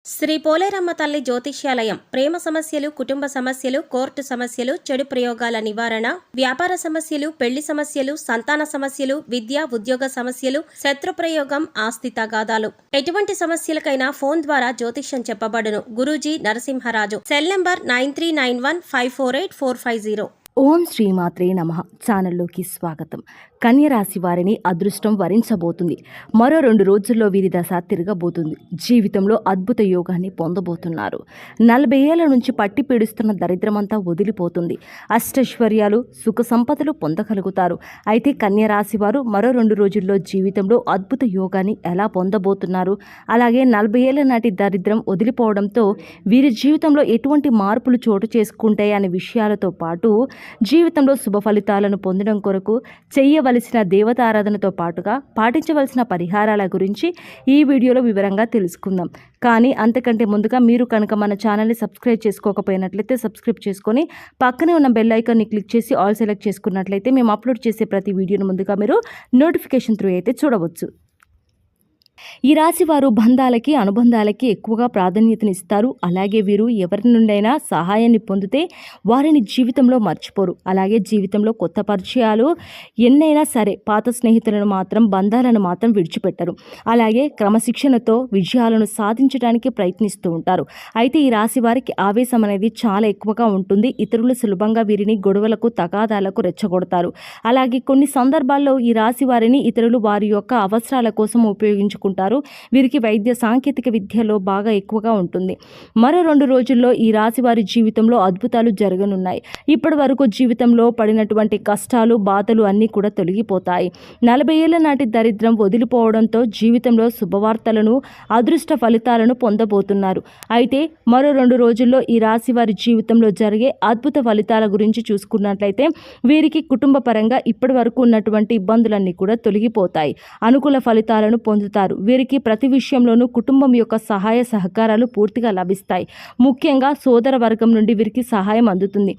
శ్రీ పోలేరమ్మ తల్లి జ్యోతిష్యాలయం ప్రేమ సమస్యలు, కుటుంబ సమస్యలు, కోర్టు సమస్యలు, చెడు ప్రయోగాల నివారణ, వ్యాపార సమస్యలు, పెళ్లి సమస్యలు, సంతాన సమస్యలు, విద్య, ఉద్యోగ సమస్యలు, శత్రు ప్రయోగం, ఆస్తి తగాదాలు, ఎటువంటి సమస్యలకైనా ఫోన్ ద్వారా జ్యోతిష్యం చెప్పబడును. గురూజీ నరసింహరాజు. Cell number 9391548450. ఓం శ్రీమాత్రే నమః. ఛానల్లోకి స్వాగతం. కన్యరాశి వారిని అదృష్టం వరించబోతుంది. మరో 2 రోజుల్లో వీరి దశ తిరగబోతుంది. జీవితంలో అద్భుత యోగాన్ని పొందబోతున్నారు. 40 ఏళ్ల నుంచి పట్టి పీడిస్తున్న దరిద్రమంతా వదిలిపోతుంది. అష్టైశ్వర్యాలు, సుఖ సంపదలు పొందగలుగుతారు. అయితే కన్యరాశి వారు మరో 2 రోజుల్లో జీవితంలో అద్భుత యోగాన్ని ఎలా పొందబోతున్నారు, అలాగే 40 ఏళ్ల నాటి దరిద్రం వదిలిపోవడంతో వీరి జీవితంలో ఎటువంటి మార్పులు చోటు చేసుకుంటాయి అనే విషయాలతో పాటు జీవితంలో శుభ ఫలితాలను పొందడం కొరకు చేయవలసిన దేవతారాధనతో పాటుగా పాటించవలసిన పరిహారాల గురించి ఈ వీడియోలో వివరంగా తెలుసుకుందాం. కానీ అంతకంటే ముందుగా మీరు కనుక మన ఛానల్ని సబ్స్క్రైబ్ చేసుకోకపోయినట్లయితే సబ్స్క్రైబ్ చేసుకొని పక్కనే ఉన్న బెల్ ఐకాన్ని క్లిక్ చేసి ఆల్ సెలెక్ట్ చేసుకున్నట్లయితే మేము అప్లోడ్ చేసే ప్రతి వీడియోను ముందుగా మీరు నోటిఫికేషన్ త్రూ అయితే చూడవచ్చు. ఈ రాశి వారు బంధాలకి, అనుబంధాలకి ఎక్కువగా ప్రాధాన్యతనిస్తారు. అలాగే వీరు ఎవరి నుండైనా సహాయాన్ని పొందితే వారిని జీవితంలో మర్చిపోరు. అలాగే జీవితంలో కొత్త పరిచయాలు ఎన్నైనా సరే పాత స్నేహితులను మాత్రం, బంధాలను మాత్రం విడిచిపెట్టరు. అలాగే క్రమశిక్షణతో విజయాలను సాధించడానికి ప్రయత్నిస్తూ ఉంటారు. అయితే ఈ రాశి వారికి ఆవేశం అనేది చాలా ఎక్కువగా ఉంటుంది. ఇతరులు సులభంగా వీరిని గొడవలకు, తగాదాలకు రెచ్చగొడతారు. అలాగే కొన్ని సందర్భాల్లో ఈ రాశి వారిని ఇతరులు వారి యొక్క అవసరాల కోసం ఉపయోగించుకుంటారు. వీరికి వైద్య సాంకేతిక విద్యలో బాగా ఎక్కువగా ఉంటుంది. మరో 2 రోజుల్లో ఈ రాశి వారి జీవితంలో అద్భుతాలు జరగనున్నాయి. ఇప్పటి వరకు జీవితంలో పడినటువంటి కష్టాలు, బాధలు అన్నీ కూడా తొలగిపోతాయి. 40 ఏళ్ల నాటి దరిద్రం వదిలిపోవడంతో జీవితంలో శుభవార్తలను, అదృష్ట ఫలితాలను పొందబోతున్నారు. అయితే మరో 2 రోజుల్లో ఈ రాశి వారి జీవితంలో జరిగే అద్భుత ఫలితాల గురించి చూసుకున్నట్లయితే వీరికి కుటుంబ పరంగా ఇప్పటి వరకు ఉన్నటువంటి ఇబ్బందులన్నీ కూడా తొలగిపోతాయి. అనుకూల ఫలితాలను పొందుతారు. వీరికి ప్రతి విషయంలోనూ కుటుంబం యొక్క సహాయ సహకారాలు పూర్తిగా లభిస్తాయి. ముఖ్యంగా సోదర వర్గం నుండి వీరికి సహాయం అందుతుంది.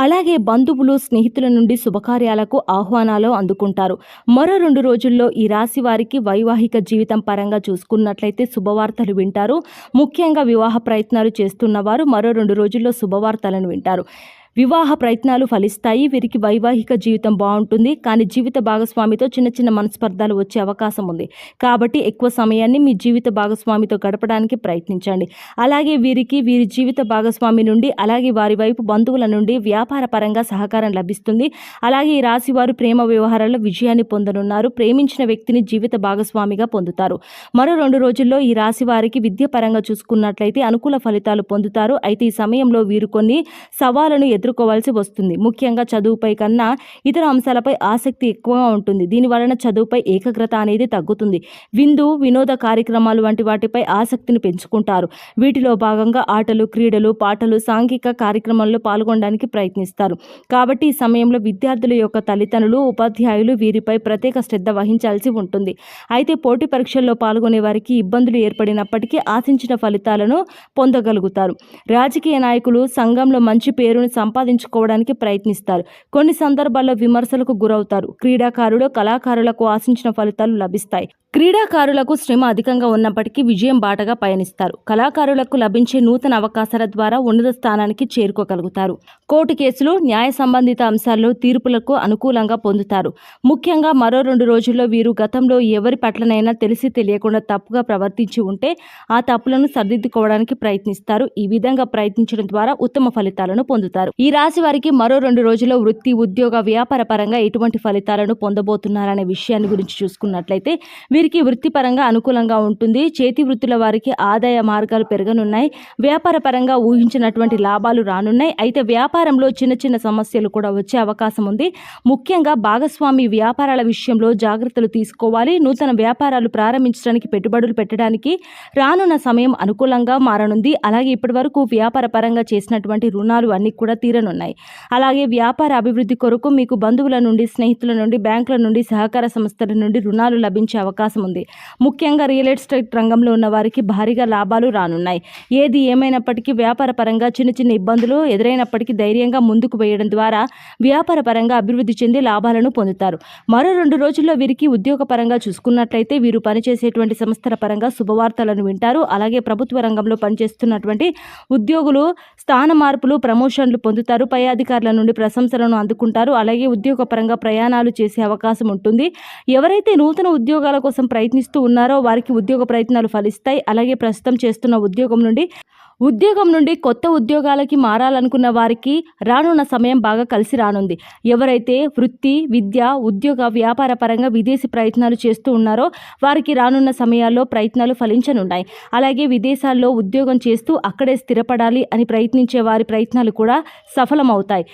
అలాగే బంధువులు, స్నేహితుల నుండి శుభకార్యాలకు ఆహ్వానాలు అందుకుంటారు. మరో 2 రోజుల్లో ఈ రాశి వారికి వైవాహిక జీవితం పరంగా చూసుకున్నట్లయితే శుభవార్తలు వింటారు. ముఖ్యంగా వివాహ ప్రయత్నాలు చేస్తున్నవారు మరో 2 రోజుల్లో శుభవార్తలను వింటారు. వివాహ ప్రయత్నాలు ఫలిస్తాయి. వీరికి వైవాహిక జీవితం బాగుంటుంది. కానీ జీవిత భాగస్వామితో చిన్న చిన్న మనస్పర్ధలు వచ్చే అవకాశం ఉంది. కాబట్టి ఎక్కువ సమయాన్ని మీ జీవిత భాగస్వామితో గడపడానికి ప్రయత్నించండి. అలాగే వీరికి వీరి జీవిత భాగస్వామి నుండి, అలాగే వారి వైపు బంధువుల నుండి వ్యాపార పరంగా సహకారం లభిస్తుంది. అలాగే ఈ రాశి వారు ప్రేమ వ్యవహారాల్లో విజయాన్ని పొందనున్నారు. ప్రేమించిన వ్యక్తిని జీవిత భాగస్వామిగా పొందుతారు. మరో 2 రోజుల్లో ఈ రాశి వారికి విద్య పరంగా చూసుకున్నట్లయితే అనుకూల ఫలితాలు పొందుతారు. అయితే ఈ సమయంలో వీరు కొన్ని సవాళ్లను ఎదుర్కోవాల్సి వస్తుంది. ముఖ్యంగా చదువుపై కన్నా ఇతర అంశాలపై ఆసక్తి ఎక్కువగా ఉంటుంది. దీని వలన చదువుపై ఏకాగ్రత అనేది తగ్గుతుంది. వినోద కార్యక్రమాలు వంటి వాటిపై ఆసక్తిని పెంచుకుంటారు. వీటిలో భాగంగా ఆటలు, క్రీడలు, పాటలు, సాంఘిక కార్యక్రమాల్లో పాల్గొనడానికి ప్రయత్నిస్తారు. కాబట్టి ఈ సమయంలో విద్యార్థుల యొక్క తల్లిదండ్రులు, ఉపాధ్యాయులు వీరిపై ప్రత్యేక శ్రద్ధ వహించాల్సి ఉంటుంది. అయితే పోటీ పరీక్షల్లో పాల్గొనే వారికి ఇబ్బందులు ఏర్పడినప్పటికీ ఆశించిన ఫలితాలను పొందగలుగుతారు. రాజకీయ నాయకులు సంఘంలో మంచి పేరును సంపాదించుకోవడానికి ప్రయత్నిస్తారు. కొన్ని సందర్భాల్లో విమర్శలకు గురవుతారు. క్రీడాకారులు, కళాకారులకు ఆశించిన ఫలితాలు లభిస్తాయి. క్రీడాకారులకు శ్రమ అధికంగా ఉన్నప్పటికీ విజయం బాటగా పయనిస్తారు. కళాకారులకు లభించే నూతన అవకాశాల ద్వారా ఉన్నత స్థానానికి చేరుకోగలుగుతారు. కోర్టు కేసులు, న్యాయ సంబంధిత అంశాల్లో తీర్పులకు అనుకూలంగా పొందుతారు. ముఖ్యంగా మరో 2 రోజుల్లో వీరు గతంలో ఎవరి పట్లనైనా తెలిసి తెలియకుండా తప్పుగా ప్రవర్తించి ఉంటే ఆ తప్పులను సరిదిద్దుకోవడానికి ప్రయత్నిస్తారు. ఈ విధంగా ప్రయత్నించడం ద్వారా ఉత్తమ ఫలితాలను పొందుతారు. ఈ రాశి వారికి మరో 2 రోజుల్లో వృత్తి, ఉద్యోగ, వ్యాపార పరంగా ఎటువంటి ఫలితాలను పొందబోతున్నారనే విషయాన్ని గురించి చూసుకున్నట్లయితే వీరికి వృత్తిపరంగా అనుకూలంగా ఉంటుంది. చేతి వృత్తుల వారికి ఆదాయ మార్గాలు పెరగనున్నాయి. వ్యాపార పరంగా ఊహించినటువంటి లాభాలు రానున్నాయి. అయితే వ్యాపారంలో చిన్న చిన్న సమస్యలు కూడా వచ్చే అవకాశం ఉంది. ముఖ్యంగా భాగస్వామి వ్యాపారాల విషయంలో జాగ్రత్తలు తీసుకోవాలి. నూతన వ్యాపారాలు ప్రారంభించడానికి, పెట్టుబడులు పెట్టడానికి రానున్న సమయం అనుకూలంగా మారనుంది. అలాగే ఇప్పటివరకు వ్యాపార పరంగా చేసినటువంటి రుణాలు అన్ని కూడా తీరనున్నాయి. అలాగే వ్యాపార అభివృద్ధి కొరకు మీకు బంధువుల నుండి, స్నేహితుల నుండి, బ్యాంకుల నుండి, సహకార సంస్థల నుండి రుణాలు లభించే అవకాశం అవకాశం ఉంది. ముఖ్యంగా రియల్ ఎస్టేట్ రంగంలో ఉన్న వారికి భారీగా లాభాలు రానున్నాయి. ఏది ఏమైనప్పటికీ వ్యాపార పరంగా చిన్న చిన్న ఇబ్బందులు ఎదురైనప్పటికీ ధైర్యంగా ముందుకు వేయడం ద్వారా వ్యాపార పరంగా అభివృద్ధి చెంది లాభాలను పొందుతారు. మరో 2 రోజుల్లో వీరికి ఉద్యోగపరంగా చూసుకున్నట్లయితే వీరు పనిచేసేటువంటి సంస్థల పరంగా శుభవార్తలను వింటారు. అలాగే ప్రభుత్వ రంగంలో పనిచేస్తున్నటువంటి ఉద్యోగులు స్థాన మార్పులు, ప్రమోషన్లు పొందుతారు. పై అధికారుల నుండి ప్రశంసలను అందుకుంటారు. అలాగే ఉద్యోగపరంగా ప్రయాణాలు చేసే అవకాశం ఉంటుంది. ఎవరైతే నూతన ఉద్యోగాల కోసం ప్రయత్నిస్తూ ఉన్నారో వారికి ఉద్యోగ ప్రయత్నాలు ఫలిస్తాయి. అలాగే ప్రస్తుతం చేస్తున్న ఉద్యోగం నుండి కొత్త ఉద్యోగాలకి మారాలనుకున్న వారికి రానున్న సమయం బాగా కలిసి రానుంది. ఎవరైతే వృత్తి, విద్య, ఉద్యోగ, వ్యాపార పరంగా విదేశీ ప్రయత్నాలు చేస్తూ ఉన్నారో వారికి రానున్న సమయాల్లో ప్రయత్నాలు ఫలించనున్నాయి. అలాగే విదేశాల్లో ఉద్యోగం చేస్తూ అక్కడే స్థిరపడాలి అని ప్రయత్నించే వారి ప్రయత్నాలు కూడా సఫలమవుతాయి.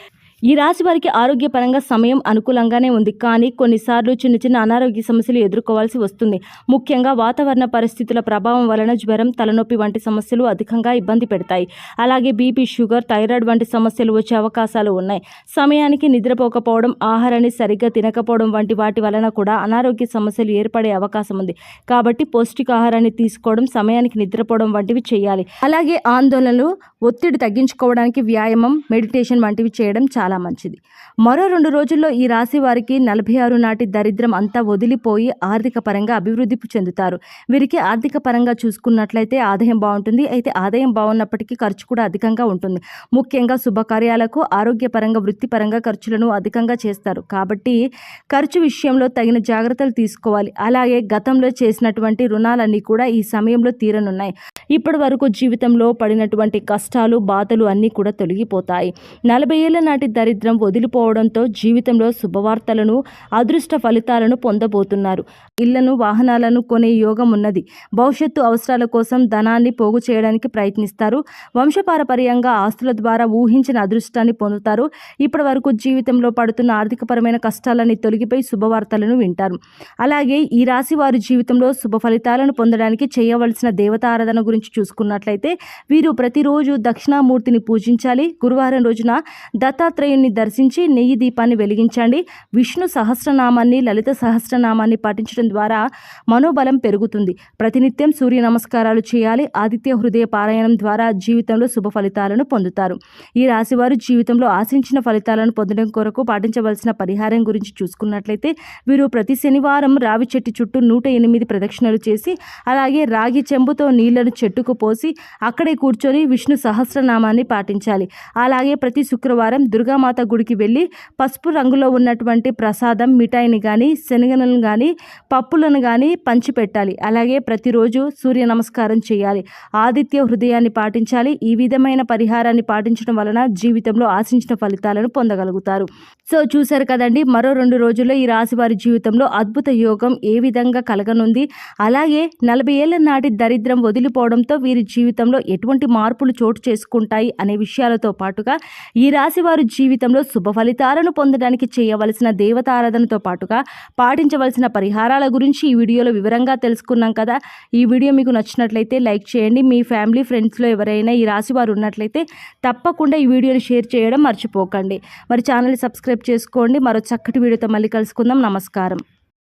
ఈ రాశి వారికి ఆరోగ్యపరంగా సమయం అనుకూలంగానే ఉంది. కానీ కొన్నిసార్లు చిన్న చిన్న అనారోగ్య సమస్యలు ఎదుర్కోవాల్సి వస్తుంది. ముఖ్యంగా వాతావరణ పరిస్థితుల ప్రభావం వలన జ్వరం, తలనొప్పి వంటి సమస్యలు అధికంగా ఇబ్బంది పెడతాయి. అలాగే బీపీ, షుగర్, థైరాయిడ్ వంటి సమస్యలు వచ్చే అవకాశాలు ఉన్నాయి. సమయానికి నిద్రపోకపోవడం, ఆహారాన్ని సరిగ్గా తినకపోవడం వంటి వాటి వలన కూడా అనారోగ్య సమస్యలు ఏర్పడే అవకాశం ఉంది. కాబట్టి పౌష్టికాహారాన్ని తీసుకోవడం, సమయానికి నిద్రపోవడం వంటివి చేయాలి. అలాగే ఆందోళనలు, ఒత్తిడి తగ్గించుకోవడానికి వ్యాయామం, మెడిటేషన్ వంటివి చేయడం చాలా మంచిది. మరో 2 రోజుల్లో ఈ రాశి వారికి 46 నాటి దరిద్రం అంతా వదిలిపోయి ఆర్థిక పరంగా అభివృద్ధి చెందుతారు. వీరికి ఆర్థిక పరంగా చూసుకున్నట్లయితే ఆదాయం బాగుంటుంది. అయితే ఆదాయం బాగున్నప్పటికీ ఖర్చు కూడా అధికంగా ఉంటుంది. ముఖ్యంగా శుభకార్యాలకు, ఆరోగ్యపరంగా, వృత్తిపరంగా ఖర్చులను అధికంగా చేస్తారు. కాబట్టి ఖర్చు విషయంలో తగిన జాగ్రత్తలు తీసుకోవాలి. అలాగే గతంలో చేసినటువంటి రుణాలన్నీ కూడా ఈ సమయంలో తీరనున్నాయి. ఇప్పటి వరకు జీవితంలో పడినటువంటి కష్టాలు, బాధలు అన్నీ కూడా తొలగిపోతాయి. 40 ఏళ్ల నాటి దరిద్రం వదిలిపోవడంతో జీవితంలో శుభవార్తలను, అదృష్ట ఫలితాలను పొందబోతున్నారు. ఇళ్లను, వాహనాలను కొనే యోగం ఉన్నది. భవిష్యత్తు అవసరాల కోసం ధనాన్ని పోగు చేయడానికి ప్రయత్నిస్తారు. వంశపారపర్యంగా ఆస్తుల ద్వారా ఊహించిన అదృష్టాన్ని పొందుతారు. ఇప్పటి వరకు జీవితంలో పడుతున్న ఆర్థికపరమైన కష్టాలన్నీ తొలగిపోయి శుభవార్తలను వింటారు. అలాగే ఈ రాశి వారి జీవితంలో శుభ ఫలితాలను పొందడానికి చేయవలసిన దేవతారాధన గురించి చూసుకున్నట్లయితే వీరు ప్రతిరోజు దక్షిణామూర్తిని పూజించాలి. గురువారం రోజున దత్తాత్రేయుని దర్శించి నెయ్యి దీపాన్ని వెలిగించండి. విష్ణు సహస్రనామాన్ని, లలిత సహస్రనామాన్ని పాటించడం ద్వారా మనోబలం పెరుగుతుంది. ప్రతినిత్యం సూర్య నమస్కారాలు చేయాలి. ఆదిత్య హృదయ పారాయణం ద్వారా జీవితంలో శుభ ఫలితాలను పొందుతారు. ఈ రాశివారు జీవితంలో ఆశించిన ఫలితాలను పొందడం కొరకు పాటించవలసిన పరిహారం గురించి చూసుకున్నట్లయితే వీరు ప్రతి శనివారం రావి చెట్టు చుట్టూ 108 ప్రదక్షిణలు చేసి, అలాగే రాగి చెంబుతో నీళ్లను చెట్టుకు పోసి అక్కడే కూర్చొని విష్ణు సహస్రనామాన్ని పాటించాలి. అలాగే ప్రతి శుక్రవారం దుర్గామాత గుడికి వెళ్ళి పసుపు రంగులో ఉన్నటువంటి ప్రసాదం, మిఠాయిని కానీ, శనగలను కానీ, పప్పులను కానీ పంచిపెట్టాలి. అలాగే ప్రతిరోజు సూర్య నమస్కారం చేయాలి. ఆదిత్య హృదయాన్ని పాటించాలి. ఈ విధమైన పరిహారాన్ని పాటించడం వలన జీవితంలో ఆశించిన ఫలితాలను పొందగలుగుతారు. సో చూశారు కదండి, మరో 2 రోజుల్లో ఈ రాశి వారి జీవితంలో అద్భుత యోగం ఏ విధంగా కలగనుంది. అలాగే 40 ఏళ్ల నాటి దరిద్రం వదిలిపోవడంతో వీరి జీవితంలో ఎటువంటి మార్పులు చోటు చేసుకుంటాయి అనే విషయాలతో పాటుగా ఈ రాశి వారి జీవితంలో శుభ ఫలితాలను పొందడానికి చేయవలసిన దేవతారాధనతో పాటుగా పాటించవలసిన పరిహారాల గురించి ఈ వీడియోలో వివరంగా తెలుసుకున్నాం కదా. ఈ వీడియో మీకు నచ్చినట్లయితే లైక్ చేయండి. మీ ఫ్యామిలీ, ఫ్రెండ్స్లో ఎవరైనా ఈ రాశి వారు ఉన్నట్లయితే తప్పకుండా ఈ వీడియోని షేర్ చేయడం మర్చిపోకండి. మరి ఛానల్ని సబ్స్క్రైబ్ చేసుకోండి. మరో చక్కటి వీడియోతో మళ్ళీ కలుసుకుందాం. నమస్కారం.